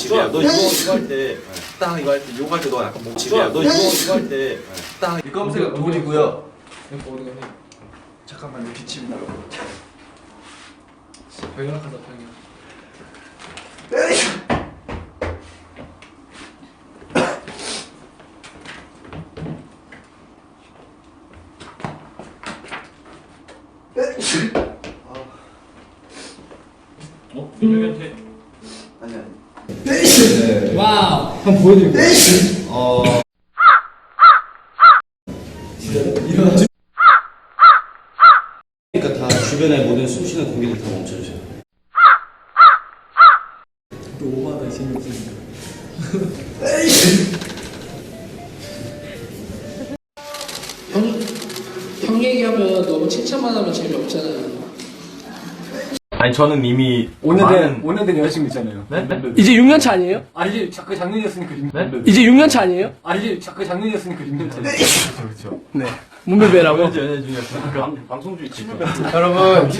지루야. 너 이거 할 때, 딱 이거 할 때, 요거 할 때 너 약간 목 지루야. 너 이거 할 때, 딱. 이 검색은 돌이고요. 잠깐만요, 기침 나고. 병약하다 병약. 민혁이한테. 아니. 와우. 한번 보여드릴게요. 그러니까 다 주변의 모든 숨쉬는 공기를 다 멈춰주세요. 또 오바다 재미없으니까. 형 얘기하면 너무 칭찬만 하면 재미없잖아요. 아니, 저는 이미. 오래된 여자친구 있잖아요. 네? 이제 6년 차 아니에요? 아, 이제 그 작년이었으니까 6년. 네? 이제 6년 차 아니에요? 아, 이제 그 작년이었으니까 6년 차. 그렇죠. 네. 문별배라고. 연애 중에 방송 중에 친구가. 여러분.